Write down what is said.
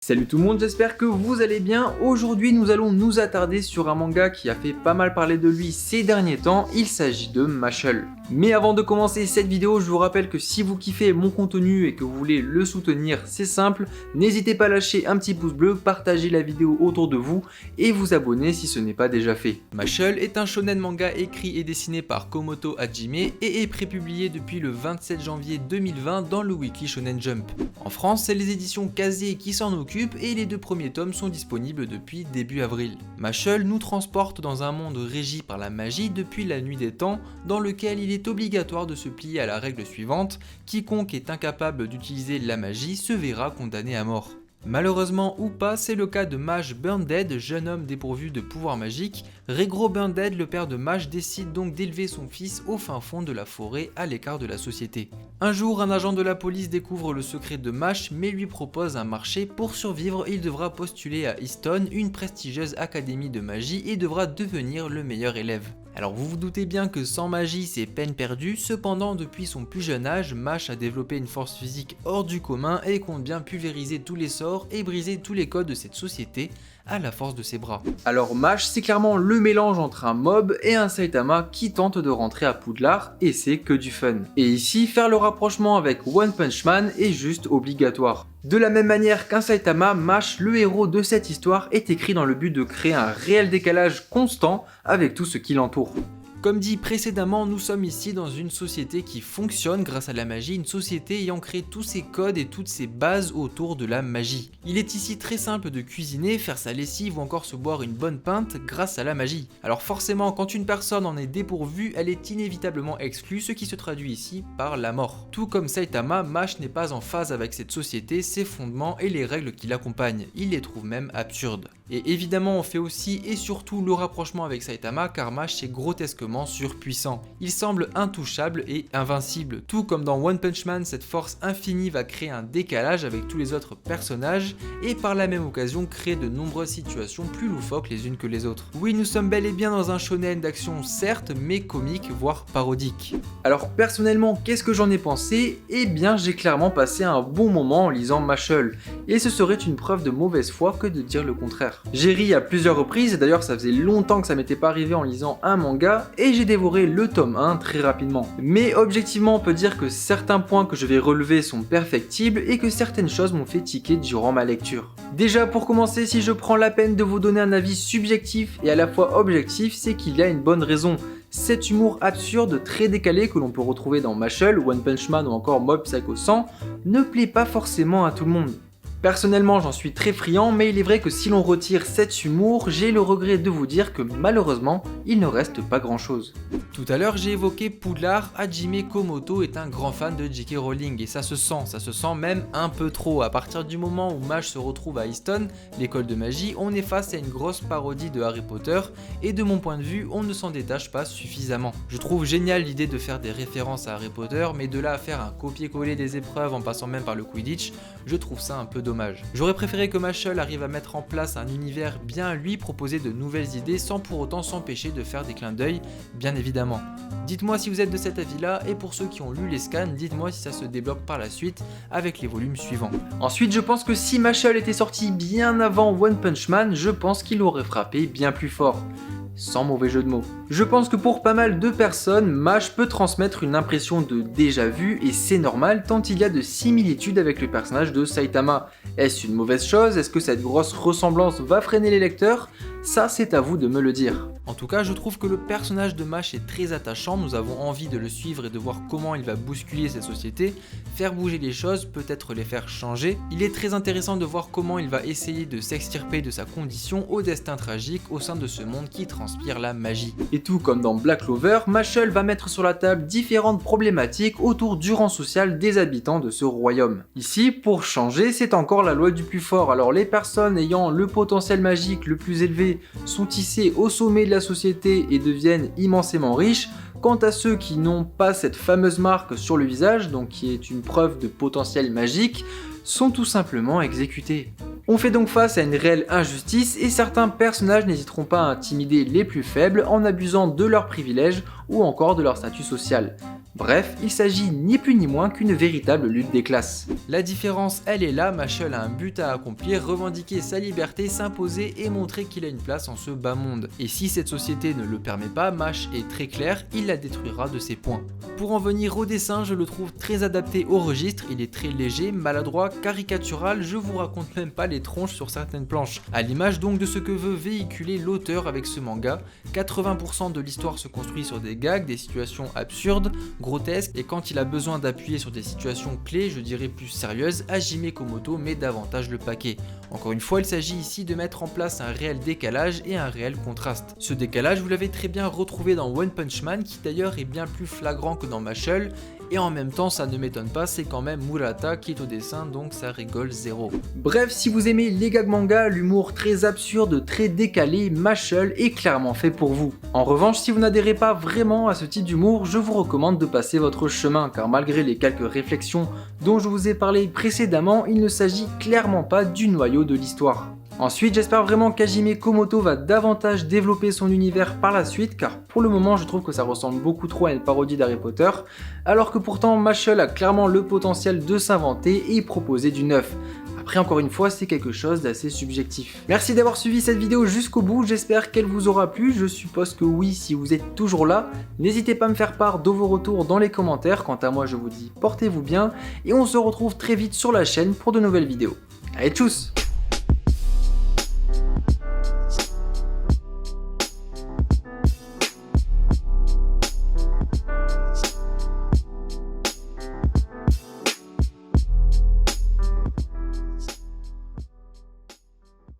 Salut tout le monde, j'espère que vous allez bien. Aujourd'hui nous allons nous attarder sur un manga qui a fait pas mal parler de lui ces derniers temps, il s'agit de Mashle. Mais avant de commencer cette vidéo, je vous rappelle que si vous kiffez mon contenu et que vous voulez le soutenir, c'est simple, n'hésitez pas à lâcher un petit pouce bleu, partager la vidéo autour de vous et vous abonner si ce n'est pas déjà fait. Mashle est un shonen manga écrit et dessiné par Komoto Hajime et est prépublié depuis le 27 janvier 2020 dans le Weekly Shonen Jump. En France, c'est les éditions Kazé qui s'en occupent et les deux premiers tomes sont disponibles depuis début avril. Mashle nous transporte dans un monde régi par la magie depuis la nuit des temps, dans lequel il est obligatoire de se plier à la règle suivante: quiconque est incapable d'utiliser la magie se verra condamné à mort. Malheureusement ou pas, c'est le cas de Mage Burndead, jeune homme dépourvu de pouvoir magique. Regro Burndead, le père de Mage, décide donc d'élever son fils au fin fond de la forêt, à l'écart de la société. Un jour, un agent de la police découvre le secret de Mage, mais lui propose un marché. Pour survivre, il devra postuler à Easton, une prestigieuse académie de magie, et devra devenir le meilleur élève. Alors vous vous doutez bien que sans magie c'est peine perdue, cependant depuis son plus jeune âge, Mage a développé une force physique hors du commun et compte bien pulvériser tous les sorts et briser tous les codes de cette société à la force de ses bras. Alors Mage, c'est clairement le mélange entre un mob et un Saitama qui tente de rentrer à Poudlard et c'est que du fun. Et ici, faire le rapprochement avec One Punch Man est juste obligatoire. De la même manière qu'un Saitama, Mage, le héros de cette histoire, est écrit dans le but de créer un réel décalage constant avec tout ce qui l'entoure. Comme dit précédemment, nous sommes ici dans une société qui fonctionne grâce à la magie, une société ayant créé tous ses codes et toutes ses bases autour de la magie. Il est ici très simple de cuisiner, faire sa lessive ou encore se boire une bonne pinte grâce à la magie. Alors forcément, quand une personne en est dépourvue, elle est inévitablement exclue, ce qui se traduit ici par la mort. Tout comme Saitama, Mage n'est pas en phase avec cette société, ses fondements et les règles qui l'accompagnent. Il les trouve même absurdes. Et évidemment, on fait aussi et surtout le rapprochement avec Saitama car Mage c'est grotesquement surpuissant. Il semble intouchable et invincible. Tout comme dans One Punch Man, cette force infinie va créer un décalage avec tous les autres personnages et par la même occasion créer de nombreuses situations plus loufoques les unes que les autres. Oui, nous sommes bel et bien dans un shonen d'action certes, mais comique, voire parodique. Alors personnellement, qu'est-ce que j'en ai pensé? Eh bien, j'ai clairement passé un bon moment en lisant Mashle, et ce serait une preuve de mauvaise foi que de dire le contraire. J'ai ri à plusieurs reprises, et d'ailleurs ça faisait longtemps que ça m'était pas arrivé en lisant un manga, et j'ai dévoré le tome 1 très rapidement. Mais objectivement, on peut dire que certains points que je vais relever sont perfectibles et que certaines choses m'ont fait tiquer durant ma lecture. Déjà pour commencer, si je prends la peine de vous donner un avis subjectif et à la fois objectif, c'est qu'il y a une bonne raison. Cet humour absurde, très décalé que l'on peut retrouver dans Mashle, One Punch Man ou encore Mob Psycho 100 ne plaît pas forcément à tout le monde. Personnellement, j'en suis très friand, mais il est vrai que si l'on retire cet humour, j'ai le regret de vous dire que malheureusement, il ne reste pas grand chose. Tout à l'heure, j'ai évoqué Poudlard. Hajime Komoto est un grand fan de J.K. Rowling et ça se sent même un peu trop. À partir du moment où Mage se retrouve à Easton, l'école de magie, on est face à une grosse parodie de Harry Potter et de mon point de vue, on ne s'en détache pas suffisamment. Je trouve génial l'idée de faire des références à Harry Potter, mais de là à faire un copier-coller des épreuves en passant même par le Quidditch, je trouve ça un peu dommage. J'aurais préféré que Mashle arrive à mettre en place un univers bien à lui, proposer de nouvelles idées sans pour autant s'empêcher de faire des clins d'œil, bien évidemment. Dites-moi si vous êtes de cet avis-là, et pour ceux qui ont lu les scans, dites-moi si ça se débloque par la suite avec les volumes suivants. Ensuite, je pense que si Mashle était sorti bien avant One Punch Man, je pense qu'il aurait frappé bien plus fort. Sans mauvais jeu de mots. Je pense que pour pas mal de personnes, Mage peut transmettre une impression de déjà vu et c'est normal tant il y a de similitudes avec le personnage de Saitama. Est-ce une mauvaise chose? Est-ce que cette grosse ressemblance va freiner les lecteurs? Ça, c'est à vous de me le dire. En tout cas, je trouve que le personnage de Mage est très attachant, nous avons envie de le suivre et de voir comment il va bousculer cette société, faire bouger les choses, peut-être les faire changer. Il est très intéressant de voir comment il va essayer de s'extirper de sa condition au destin tragique au sein de ce monde qui transpire la magie. Et tout comme dans Black Clover, Mashle va mettre sur la table différentes problématiques autour du rang social des habitants de ce royaume. Ici, pour changer, c'est encore la loi du plus fort, alors les personnes ayant le potentiel magique le plus élevé sont hissées au sommet de la société et deviennent immensément riches. Quant à ceux qui n'ont pas cette fameuse marque sur le visage, donc qui est une preuve de potentiel magique, sont tout simplement exécutés. On fait donc face à une réelle injustice et certains personnages n'hésiteront pas à intimider les plus faibles en abusant de leurs privilèges ou encore de leur statut social. Bref, il s'agit ni plus ni moins qu'une véritable lutte des classes. La différence, elle est là, Mashle a un but à accomplir, revendiquer sa liberté, s'imposer et montrer qu'il a une place en ce bas monde. Et si cette société ne le permet pas, Mash est très clair, il la détruira de ses poings. Pour en venir au dessin, je le trouve très adapté au registre, il est très léger, maladroit, caricatural, je vous raconte même pas les tronches sur certaines planches. À l'image donc de ce que veut véhiculer l'auteur avec ce manga, 80% de l'histoire se construit sur des gags, des situations absurdes, grotesques, et quand il a besoin d'appuyer sur des situations clés, je dirais plus sérieuses, Hajime Komoto met davantage le paquet. Encore une fois, il s'agit ici de mettre en place un réel décalage et un réel contraste. Ce décalage, vous l'avez très bien retrouvé dans One Punch Man, qui d'ailleurs est bien plus flagrant que dans Mashle, et en même temps ça ne m'étonne pas, c'est quand même Murata qui est au dessin, donc ça rigole zéro. Bref, si vous aimez les gags manga, l'humour très absurde, très décalé, Mashle est clairement fait pour vous. En revanche, si vous n'adhérez pas vraiment à ce type d'humour, je vous recommande de passer votre chemin, car malgré les quelques réflexions dont je vous ai parlé précédemment, il ne s'agit clairement pas du noyau de l'histoire. Ensuite, j'espère vraiment qu'Hajime Komoto va davantage développer son univers par la suite, car pour le moment je trouve que ça ressemble beaucoup trop à une parodie d'Harry Potter, alors que pourtant Mashle a clairement le potentiel de s'inventer et proposer du neuf. Après, encore une fois, c'est quelque chose d'assez subjectif. Merci d'avoir suivi cette vidéo jusqu'au bout, j'espère qu'elle vous aura plu, je suppose que oui si vous êtes toujours là. N'hésitez pas à me faire part de vos retours dans les commentaires, quant à moi je vous dis portez-vous bien, et on se retrouve très vite sur la chaîne pour de nouvelles vidéos. Allez, tchuss!